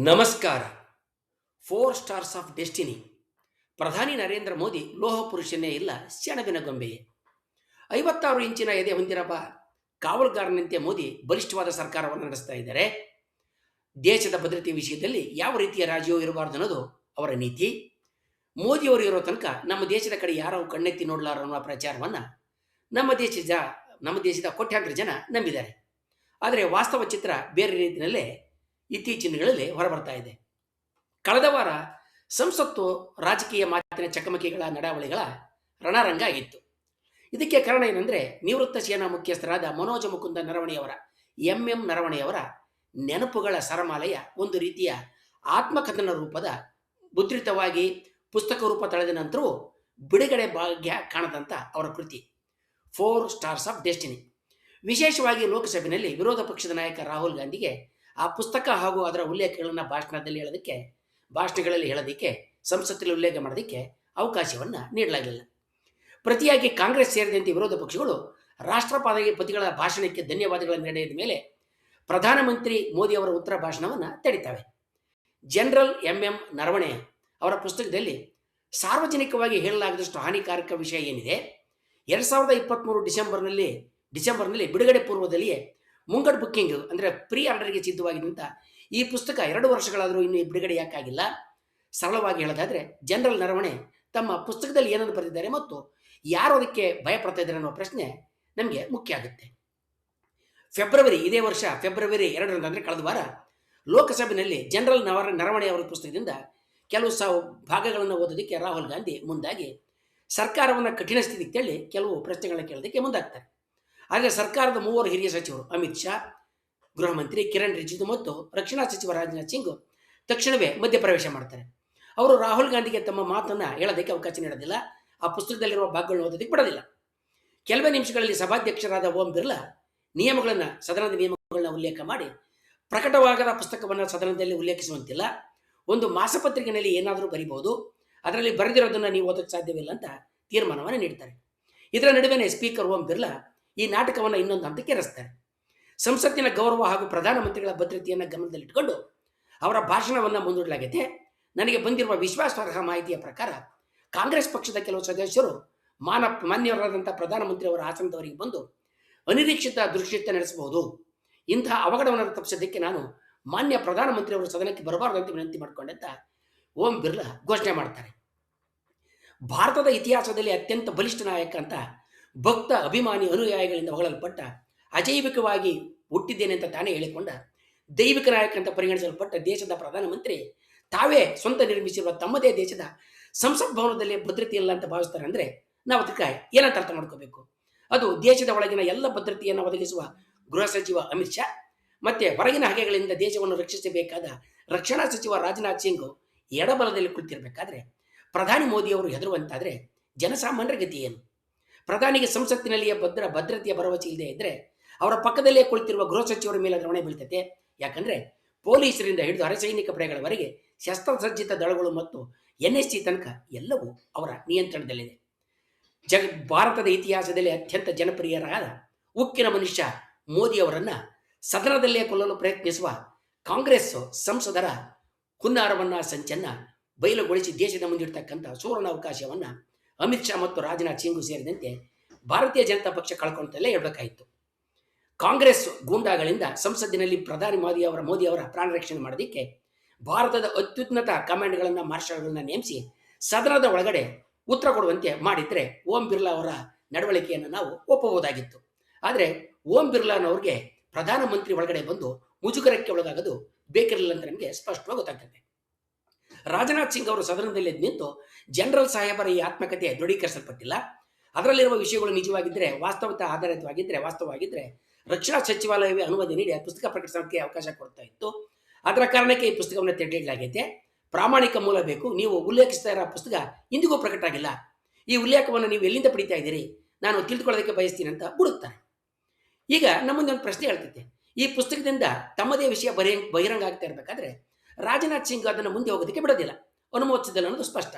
ನಮಸ್ಕಾರ. Four stars of destiny. ಪ್ರಧಾನಿ ನರೇಂದ್ರ ಮೋದಿ ಲೋಹ ಪುರುಷನೇ ಇಲ್ಲ, ಸೆಣಬಿನ ಗೊಂಬೆಯೇ. 56 ಇಂಚಿನ ಎದೆ ಹೊಂದಿರಬ ಕಾವಲುಗಾರನಂತೆ ಮೋದಿ ಬಲಿಷ್ಠವಾದ ಸರ್ಕಾರವನ್ನು ನಡೆಸ್ತಾ ಇದ್ದಾರೆ. ದೇಶದ ಭದ್ರತೆ ವಿಷಯದಲ್ಲಿ ಯಾವ ರೀತಿಯ ರಾಜ್ಯವೂ ಇರಬಾರ್ದು ಅನ್ನೋದು ಅವರ ನೀತಿ. ಮೋದಿಯವರು ಇರೋ ತನಕ ನಮ್ಮ ದೇಶದ ಕಡೆ ಯಾರು ಕಣ್ಣೆತ್ತಿ ನೋಡಲಾರ ಅನ್ನೋ ಪ್ರಚಾರವನ್ನು ನಮ್ಮ ದೇಶದ ಕೋಟ್ಯಾಂತರ ಜನ ನಂಬಿದ್ದಾರೆ. ಆದರೆ ವಾಸ್ತವ ಚಿತ್ರ ಬೇರೆ ರೀತಿಯಲ್ಲೇ ಇತ್ತೀಚಿನ ದಿನಗಳಲ್ಲಿ ಹೊರಬರ್ತಾ ಇದೆ. ಕಳೆದ ವಾರ ಸಂಸತ್ತು ರಾಜಕೀಯ ಮಾತಿನ ಚಕಮಕಿಗಳ ನಡಾವಳಿಗಳ ರಣರಂಗ ಆಗಿತ್ತು. ಇದಕ್ಕೆ ಕಾರಣ ಏನಂದರೆ, ನಿವೃತ್ತ ಸೇನಾ ಮುಖ್ಯಸ್ಥರಾದ ಮನೋಜ ಮುಕುಂದ ನರವಣೆಯವರ ಎಂ ನರವಣೆಯವರ ನೆನಪುಗಳ ಸರಮಾಲೆಯ ಒಂದು ರೀತಿಯ ಆತ್ಮಕಥನ ರೂಪದ ಮುದ್ರಿತವಾಗಿ ಪುಸ್ತಕ ರೂಪ ತಳೆದ ನಂತರವೂ ಬಿಡುಗಡೆ ಭಾಗ್ಯ ಕಾಣದಂಥ ಅವರ ಕೃತಿ ಫೋರ್ ಸ್ಟಾರ್ಸ್ ಆಫ್ ಡೆಸ್ಟಿನಿ. ವಿಶೇಷವಾಗಿ ಲೋಕಸಭೆಯಲ್ಲಿ ವಿರೋಧ ಪಕ್ಷದ ನಾಯಕ ರಾಹುಲ್ ಗಾಂಧಿಗೆ ಆ ಪುಸ್ತಕ ಹಾಗೂ ಅದರ ಉಲ್ಲೇಖಗಳನ್ನು ಭಾಷಣಗಳಲ್ಲಿ ಹೇಳೋದಕ್ಕೆ, ಸಂಸತ್ತಲ್ಲಿ ಉಲ್ಲೇಖ ಮಾಡೋದಕ್ಕೆ ಅವಕಾಶವನ್ನು ನೀಡಲಾಗಲಿಲ್ಲ. ಪ್ರತಿಯಾಗಿ ಕಾಂಗ್ರೆಸ್ ಸೇರಿದಂತೆ ವಿರೋಧ ಪಕ್ಷಗಳು ರಾಷ್ಟ್ರಪತಿಗಳ ಭಾಷಣಕ್ಕೆ ಧನ್ಯವಾದಗಳನ್ನು ನೀಡಿದ ಮೇಲೆ ಪ್ರಧಾನಮಂತ್ರಿ ಮೋದಿ ಅವರ ಉತ್ತರ ಭಾಷಣವನ್ನು ತಡೀತವೆ. ಜನರಲ್ ಎಂ ನರವಣೆ ಅವರ ಪುಸ್ತಕದಲ್ಲಿ ಸಾರ್ವಜನಿಕವಾಗಿ ಹೇಳಲಾಗದಷ್ಟು ಹಾನಿಕಾರಕ ವಿಷಯ ಏನಿದೆ, 2023 ಡಿಸೆಂಬರ್ನಲ್ಲಿ ಬಿಡುಗಡೆ ಪೂರ್ವದಲ್ಲಿಯೇ ಮುಂಗಡ್ ಬುಕ್ಕಿಂಗ್ ಅಂದರೆ ಪ್ರೀ ಆರ್ಡರ್ಗೆ ಸಿದ್ಧವಾಗಿದ್ದಂಥ ಈ ಪುಸ್ತಕ 2 ವರ್ಷಗಳಾದರೂ ಇನ್ನೂ ಬಿಡುಗಡೆ ಯಾಕಾಗಿಲ್ಲ? ಸರಳವಾಗಿ ಹೇಳೋದಾದರೆ, ಜನರಲ್ ನರವಣೆ ತಮ್ಮ ಪುಸ್ತಕದಲ್ಲಿ ಏನನ್ನು ಬರೆದಿದ್ದಾರೆ ಮತ್ತು ಯಾರು ಅದಕ್ಕೆ ಭಯಪಡ್ತಾ ಇದ್ದಾರೆ ಅನ್ನೋ ಪ್ರಶ್ನೆ ನಮಗೆ ಮುಖ್ಯ ಆಗುತ್ತೆ. ಇದೇ ವರ್ಷ ಫೆಬ್ರವರಿ 2 ಅಂದರೆ ಕಳೆದ ವಾರ ಲೋಕಸಭೆಯಲ್ಲಿ ಜನರಲ್ ನರವಣೆ ಅವರ ಪುಸ್ತಕದಿಂದ ಕೆಲವು ಭಾಗಗಳನ್ನು ಓದೋದಕ್ಕೆ ರಾಹುಲ್ ಗಾಂಧಿ ಮುಂದಾಗಿ ಸರ್ಕಾರವನ್ನು ಕಠಿಣ ಸ್ಥಿತಿಗೆ ತಳ್ಳಿ ಕೆಲವು ಪ್ರಶ್ನೆಗಳನ್ನು ಕೇಳೋದಕ್ಕೆ ಮುಂದಾಗ್ತಾರೆ. ಆದರೆ ಸರ್ಕಾರದ 3 ಹಿರಿಯ ಸಚಿವರು ಅಮಿತ್ ಶಾ, ಗೃಹ ಮಂತ್ರಿ ಕಿರಣ್ ರಿಜಿಜು ಮತ್ತು ರಕ್ಷಣಾ ಸಚಿವ ರಾಜನಾಥ್ ಸಿಂಗ್ ತಕ್ಷಣವೇ ಮಧ್ಯಪ್ರವೇಶ ಮಾಡ್ತಾರೆ. ಅವರು ರಾಹುಲ್ ಗಾಂಧಿಗೆ ತಮ್ಮ ಮಾತನ್ನು ಹೇಳೋದಕ್ಕೆ ಅವಕಾಶ ನೀಡೋದಿಲ್ಲ, ಆ ಪುಸ್ತಕದಲ್ಲಿರುವ ಭಾಗಗಳನ್ನು ಓದೋದಕ್ಕೆ ಬಿಡೋದಿಲ್ಲ. ಕೆಲವೇ ನಿಮಿಷಗಳಲ್ಲಿ ಸಭಾಧ್ಯಕ್ಷರಾದ ಓಂ ಬಿರ್ಲಾ ಸದನದ ನಿಯಮಗಳನ್ನ ಉಲ್ಲೇಖ ಮಾಡಿ, ಪ್ರಕಟವಾಗದ ಪುಸ್ತಕವನ್ನು ಸದನದಲ್ಲಿ ಉಲ್ಲೇಖಿಸುವಂತಿಲ್ಲ, ಒಂದು ಮಾಸಪತ್ರಿಕೆಯಲ್ಲಿ ಏನಾದರೂ ಬರೀಬಹುದು, ಅದರಲ್ಲಿ ಬರೆದಿರೋದನ್ನು ನೀವು ಓದೋಕ್ಕೆ ಸಾಧ್ಯವಿಲ್ಲ ಅಂತ ತೀರ್ಮಾನವನ್ನು ನೀಡ್ತಾರೆ. ಇದರ ನಡುವೆ ಸ್ಪೀಕರ್ ಓಂ ಬಿರ್ಲಾ ಈ ನಾಟಕವನ್ನು ಇನ್ನೊಂದು ಹಂತಕ್ಕೆ ಏರಿಸ್ತಾರೆ. ಸಂಸತ್ತಿನ ಗೌರವ ಹಾಗೂ ಪ್ರಧಾನಮಂತ್ರಿಗಳ ಭದ್ರತೆಯನ್ನು ಗಮನದಲ್ಲಿಟ್ಟುಕೊಂಡು ಅವರ ಭಾಷಣವನ್ನು ಮುಂದೂಡಲಾಗಿದೆ. ನನಗೆ ಬಂದಿರುವ ವಿಶ್ವಾಸಾರ್ಹ ಮಾಹಿತಿಯ ಪ್ರಕಾರ ಕಾಂಗ್ರೆಸ್ ಪಕ್ಷದ ಕೆಲವು ಸದಸ್ಯರು ಮಾನ್ಯವರಾದಂಥ ಪ್ರಧಾನಮಂತ್ರಿ ಅವರ ಆಸನದವರಿಗೆ ಬಂದು ಅನಿರೀಕ್ಷಿತ ದುಷ್ಕೃತ್ಯ ನಡೆಸಬಹುದು. ಇಂತಹ ಅವಘಡವನ್ನು ತಪ್ಪಿಸೋದಕ್ಕೆ ನಾನು ಮಾನ್ಯ ಪ್ರಧಾನಮಂತ್ರಿ ಅವರು ಸದನಕ್ಕೆ ಬರಬಾರದು ಅಂತ ವಿನಂತಿ ಮಾಡಿಕೊಂಡೆ ಅಂತ ಓಂ ಬಿರ್ಲಾ ಘೋಷಣೆ ಮಾಡ್ತಾರೆ. ಭಾರತದ ಇತಿಹಾಸದಲ್ಲಿ ಅತ್ಯಂತ ಬಲಿಷ್ಠ ನಾಯಕ ಅಂತ ಭಕ್ತ ಅಭಿಮಾನಿ ಅನುಯಾಯಿಗಳಿಂದ ಹೊಗಳಲ್ಪಟ್ಟ, ಅಜೈವಿಕವಾಗಿ ಹುಟ್ಟಿದ್ದೇನೆ ಅಂತ ತಾನೇ ಹೇಳಿಕೊಂಡ ದೈವಿಕ ನಾಯಕ ಅಂತ ಪರಿಗಣಿಸಲ್ಪಟ್ಟ ದೇಶದ ಪ್ರಧಾನಮಂತ್ರಿ ತಾವೇ ಸ್ವಂತ ನಿರ್ಮಿಸಿರುವ ತಮ್ಮದೇ ದೇಶದ ಸಂಸತ್ ಭವನದಲ್ಲಿ ಭದ್ರತೆ ಇಲ್ಲ ಅಂತ ಭಾವಿಸ್ತಾರೆ. ಅಂದರೆ ನಾವು ಅದಕ್ಕೆ ಏನಂತ ಅರ್ಥ ಮಾಡ್ಕೋಬೇಕು? ಅದು ದೇಶದ ಒಳಗಿನ ಎಲ್ಲ ಭದ್ರತೆಯನ್ನು ಒದಗಿಸುವ ಗೃಹ ಸಚಿವ ಅಮಿತ್ ಶಾ ಮತ್ತೆ ಹೊರಗಿನ ಹಗೆಗಳಿಂದ ದೇಶವನ್ನು ರಕ್ಷಿಸಬೇಕಾದ ರಕ್ಷಣಾ ಸಚಿವ ರಾಜನಾಥ್ ಸಿಂಗ್ ಎಡಬಲದಲ್ಲಿ ಕುಳಿತಿರಬೇಕಾದ್ರೆ ಪ್ರಧಾನಿ ಮೋದಿಯವರು ಹೆದರುವಂತಾದರೆ ಜನಸಾಮಾನ್ಯರ ಗತಿ ಏನು? ಪ್ರಧಾನಿಗೆ ಸಂಸತ್ತಿನಲ್ಲಿಯೇ ಭದ್ರತೆಯ ಭರವಸೆ ಇಲ್ಲದೆ ಇದ್ದರೆ ಅವರ ಪಕ್ಕದಲ್ಲೇ ಕುಳಿತಿರುವ ಗೃಹ ಸಚಿವರ ಮೇಲೆ ಹೊಣೆ ಬೀಳ್ತೈತೆ. ಯಾಕಂದರೆ ಪೊಲೀಸರಿಂದ ಹಿಡಿದು ಅರೆಸೈನಿಕ ಪಡೆಗಳವರೆಗೆ ಶಸ್ತ್ರಸಜ್ಜಿತ ದಳಗಳು ಮತ್ತು NSC ತನಕ ಎಲ್ಲವೂ ಅವರ ನಿಯಂತ್ರಣದಲ್ಲಿದೆ. ಭಾರತದ ಇತಿಹಾಸದಲ್ಲಿ ಅತ್ಯಂತ ಜನಪ್ರಿಯರಾದ ಉಕ್ಕಿನ ಮನುಷ್ಯ ಮೋದಿಯವರನ್ನು ಸದನದಲ್ಲೇ ಕೊಲ್ಲಲು ಪ್ರಯತ್ನಿಸುವ ಕಾಂಗ್ರೆಸ್ ಸಂಸದರ ಹುನ್ನಾರವನ್ನು ಸಂಚನ್ನು ಬಯಲುಗೊಳಿಸಿ ದೇಶದ ಮುಂದಿಡ್ತಕ್ಕಂಥ ಸುವರ್ಣ ಅವಕಾಶವನ್ನು ಅಮಿತ್ ಶಾ ಮತ್ತು ರಾಜನಾಥ್ ಸಿಂಗ್ ಸೇರಿದಂತೆ ಭಾರತೀಯ ಜನತಾ ಪಕ್ಷ ಕಳ್ಕೊಂತಲೇ ಹೇಳಬೇಕಾಯಿತು. ಕಾಂಗ್ರೆಸ್ ಗೂಂಡಾಗಳಿಂದ ಸಂಸತ್ತಿನಲ್ಲಿ ಪ್ರಧಾನಿ ಮೋದಿ ಅವರ ಪ್ರಾಣ ರಕ್ಷಣೆ ಮಾಡೋದಕ್ಕೆ ಭಾರತದ ಅತ್ಯುನ್ನತ ಕಮಾಂಡ್ಗಳನ್ನು ಮಾರ್ಷಲ್ಗಳನ್ನ ನೇಮಿಸಿ ಸದನದ ಒಳಗಡೆ ಉತ್ತರ ಕೊಡುವಂತೆ ಮಾಡಿದರೆ ಓಂ ಬಿರ್ಲಾ ಅವರ ನಡವಳಿಕೆಯನ್ನು ನಾವು ಒಪ್ಪಬಹುದಾಗಿತ್ತು. ಆದರೆ ಓಂ ಬಿರ್ಲಾನವ್ರಿಗೆ ಪ್ರಧಾನಮಂತ್ರಿ ಒಳಗಡೆ ಬಂದು ಮುಜುಗರಕ್ಕೆ ಒಳಗಾಗೋದು ಬೇಕಿರಲಿಲ್ಲ ಅಂತ ನಮಗೆ ಸ್ಪಷ್ಟವಾಗಿ ಗೊತ್ತಾಗ್ತದೆ. ರಾಜನಾಥ್ ಸಿಂಗ್ ಅವರು ಸದನದಲ್ಲಿ ನಿಂತು ಜನರಲ್ ಸಾಹೇಬರ ಈ ಆತ್ಮಕಥೆ ದೃಢೀಕರಿಸಲ್ಪಟ್ಟಿಲ್ಲ, ಅದರಲ್ಲಿರುವ ವಿಷಯಗಳು ನಿಜವಾಗಿದ್ದರೆ ವಾಸ್ತವವಾಗಿದ್ದರೆ ರಕ್ಷಣಾ ಸಚಿವಾಲಯವೇ ಅನುಮತಿ ನೀಡಿ ಆ ಪುಸ್ತಕ ಪ್ರಕಟಿಸೋಕ್ಕೆ ಅವಕಾಶ ಕೊಡ್ತಾ ಇತ್ತು. ಅದರ ಕಾರಣಕ್ಕೆ ಈ ಪುಸ್ತಕವನ್ನು ತೆಗೆದಿಡಲಾಗಿದೆ. ಪ್ರಾಮಾಣಿಕ ಮೂಲ ಬೇಕು. ನೀವು ಉಲ್ಲೇಖಿಸ್ತಾ ಇರೋ ಪುಸ್ತಕ ಇಂದಿಗೂ ಪ್ರಕಟ ಆಗಿಲ್ಲ. ಈ ಉಲ್ಲೇಖವನ್ನು ನೀವು ಎಲ್ಲಿಂದ ಪಡಿತಾ ಇದ್ದೀರಿ? ನಾನು ತಿಳಿದುಕೊಳ್ಳೋದಕ್ಕೆ ಬಯಸ್ತೀನಿ ಅಂತ ಹುಡುಕ್ತಾರೆ. ಈಗ ನಮ್ಮೊಂದು ಒಂದು ಪ್ರಶ್ನೆ ಹೇಳ್ತೈತೆ, ಈ ಪುಸ್ತಕದಿಂದ ತಮ್ಮದೇ ವಿಷಯ ಬಹಿರಂಗ ಆಗ್ತಾ ಇರಬೇಕಾದ್ರೆ ರಾಜನಾಥ್ ಸಿಂಗ್ ಅದನ್ನು ಮುಂದೆ ಹೋಗೋದಕ್ಕೆ ಬಿಡೋದಿಲ್ಲ, ಅನುಮೋದಿಸಿದಲ್ಲ ಅನ್ನೋದು ಸ್ಪಷ್ಟ.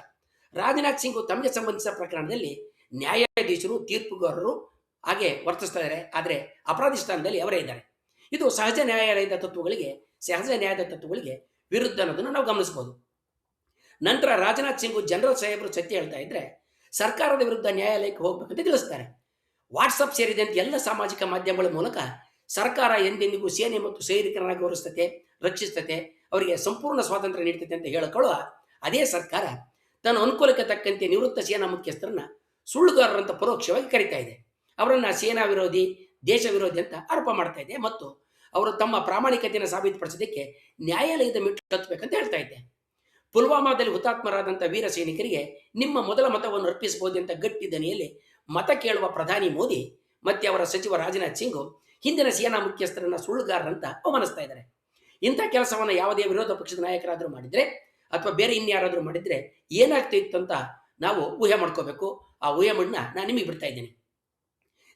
ರಾಜನಾಥ್ ಸಿಂಗ್ ತಮಗೆ ಸಂಬಂಧಿಸಿದ ಪ್ರಕರಣದಲ್ಲಿ ನ್ಯಾಯಾಧೀಶರು, ತೀರ್ಪುಗಾರರು ಹಾಗೆ ವರ್ತಿಸ್ತಾ ಇದ್ದಾರೆ. ಆದರೆ ಅಪರಾಧಿ ಸ್ಥಾನದಲ್ಲಿ ಅವರೇ ಇದ್ದಾರೆ. ಇದು ಸಹಜ ನ್ಯಾಯದ ತತ್ವಗಳಿಗೆ ವಿರುದ್ಧ ಅನ್ನೋದನ್ನು ನಾವು ಗಮನಿಸಬಹುದು. ನಂತರ ರಾಜನಾಥ್ ಸಿಂಗ್ ಜನರಲ್ ಸಾಹೇಬರು ಸತ್ಯ ಹೇಳ್ತಾ ಇದ್ರೆ ಸರ್ಕಾರದ ವಿರುದ್ಧ ನ್ಯಾಯಾಲಯಕ್ಕೆ ಹೋಗ್ಬೇಕಂತ ತಿಳಿಸ್ತಾರೆ. ವಾಟ್ಸಪ್ ಸೇರಿದಂತೆ ಎಲ್ಲ ಸಾಮಾಜಿಕ ಮಾಧ್ಯಮಗಳ ಮೂಲಕ ಸರ್ಕಾರ ಎಂದೆಂದಿಗೂ ಸೇನೆ ಮತ್ತು ಸೈನಿಕರನ್ನ ಗೌರವಿಸ್ತತೆ, ರಕ್ಷಿಸ್ತತೆ, ಅವರಿಗೆ ಸಂಪೂರ್ಣ ಸ್ವಾತಂತ್ರ್ಯ ನೀಡ್ತದೆ ಅಂತ ಹೇಳಿಕೊಳ್ಳುವ ಅದೇ ಸರ್ಕಾರ ತನ್ನ ಅನುಕೂಲಕ್ಕೆ ತಕ್ಕಂತೆ ನಿವೃತ್ತ ಸೇನಾ ಮುಖ್ಯಸ್ಥರನ್ನ ಸುಳ್ಳುಗಾರರಂತ ಪರೋಕ್ಷವಾಗಿ ಕರೀತಾ ಇದೆ. ಅವರನ್ನ ಸೇನಾ ವಿರೋಧಿ, ದೇಶ ವಿರೋಧಿ ಅಂತ ಆರೋಪ ಮಾಡ್ತಾ ಇದೆ ಮತ್ತು ಅವರು ತಮ್ಮ ಪ್ರಾಮಾಣಿಕತೆಯನ್ನು ಸಾಬೀತುಪಡಿಸೋದಕ್ಕೆ ನ್ಯಾಯಾಲಯದ ಮೆಟ್ಟಿಲು ಹತ್ತಬೇಕಂತ ಹೇಳ್ತಾ ಇದ್ದೆ. ಪುಲ್ವಾಮಾದಲ್ಲಿ ಹುತಾತ್ಮರಾದಂಥ ವೀರ ಸೈನಿಕರಿಗೆ ನಿಮ್ಮ ಮೊದಲ ಮತವನ್ನು ಅರ್ಪಿಸಬಹುದು ಅಂತ ಗಟ್ಟಿ ದನಿಯಲ್ಲಿ ಮತ ಕೇಳುವ ಪ್ರಧಾನಿ ಮೋದಿ ಮತ್ತೆ ಅವರ ಸಚಿವ ರಾಜನಾಥ್ ಸಿಂಗ್ ಹಿಂದಿನ ಸೇನಾ ಮುಖ್ಯಸ್ಥರನ್ನ ಸುಳ್ಳುಗಾರರಂತ ಅವಮಾನಿಸ್ತಾ ಇದ್ದಾರೆ. ಇಂಥ ಕೆಲಸವನ್ನು ಯಾವುದೇ ವಿರೋಧ ಪಕ್ಷದ ನಾಯಕರಾದರೂ ಮಾಡಿದ್ರೆ ಅಥವಾ ಬೇರೆ ಇನ್ಯಾರಾದರೂ ಮಾಡಿದ್ರೆ ಏನಾಗ್ತಿತ್ತು ಅಂತ ನಾವು ಊಹೆ ಮಾಡ್ಕೋಬೇಕು. ಆ ಊಹೆ ಮಣ್ಣನ್ನ ನಾನು ನಿಮಗೆ ಬಿಡ್ತಾ ಇದ್ದೀನಿ.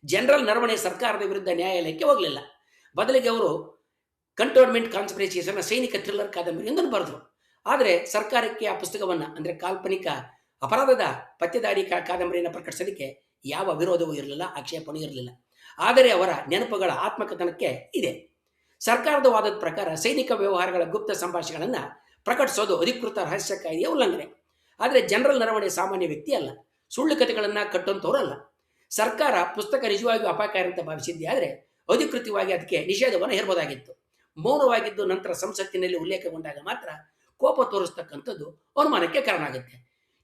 ಜನರಲ್ ನರವಣೆ ಸರ್ಕಾರದ ವಿರುದ್ಧ ನ್ಯಾಯಾಲಯಕ್ಕೆ ಹೋಗಲಿಲ್ಲ. ಬದಲಿಗೆ ಅವರು ಕಂಟೋನ್ಮೆಂಟ್ ಕಾನ್ಸ್ಪಿರೇಸಿಯನ್ನ ಸೈನಿಕ ಥ್ರಿಲ್ಲರ್ ಕಾದಂಬರಿ ಎಂದು ಬರೆದರು. ಆದರೆ ಸರ್ಕಾರಕ್ಕೆ ಆ ಪುಸ್ತಕವನ್ನು ಅಂದರೆ ಕಾಲ್ಪನಿಕ ಅಪರಾಧದ ಪತ್ತೆದಾರಿ ಕಾದಂಬರಿಯನ್ನು ಪ್ರಕಟಿಸಲಿಕ್ಕೆ ಯಾವ ವಿರೋಧವೂ ಇರಲಿಲ್ಲ, ಆಕ್ಷೇಪಣೆ ಇರಲಿಲ್ಲ. ಆದರೆ ಅವರ ನೆನಪುಗಳ ಆತ್ಮಕಥನಕ್ಕೆ ಇದೆ. ಸರ್ಕಾರದ ವಾದದ ಪ್ರಕಾರ ಸೈನಿಕ ವ್ಯವಹಾರಗಳ ಗುಪ್ತ ಸಂಭಾಷಣೆಗಳನ್ನು ಪ್ರಕಟಿಸೋದು ಅಧಿಕೃತ ರಹಸ್ಯ ಕಾಯ್ದೆಯ ಉಲ್ಲಂಘನೆ. ಆದರೆ ಜನರಲ್ ನರವಣೆ ಸಾಮಾನ್ಯ ವ್ಯಕ್ತಿ ಅಲ್ಲ, ಸುಳ್ಳು ಕಥೆಗಳನ್ನು ಕಟ್ಟುವಂಥವರಲ್ಲ. ಸರ್ಕಾರ ಪುಸ್ತಕ ನಿಜವಾಗಿಯೂ ಅಪಾಯಕಾರಿ ಅಂತ ಭಾವಿಸಿದ್ದೇ ಆದರೆ ಅಧಿಕೃತವಾಗಿ ಅದಕ್ಕೆ ನಿಷೇಧವನ್ನು ಹೇರಬಹುದಾಗಿತ್ತು. ಮೌನವಾಗಿದ್ದು ನಂತರ ಸಂಸತ್ತಿನಲ್ಲಿ ಉಲ್ಲೇಖಗೊಂಡಾಗ ಮಾತ್ರ ಕೋಪ ತೋರಿಸ್ತಕ್ಕಂಥದ್ದು ಅನುಮಾನಕ್ಕೆ ಕಾರಣ ಆಗುತ್ತೆ.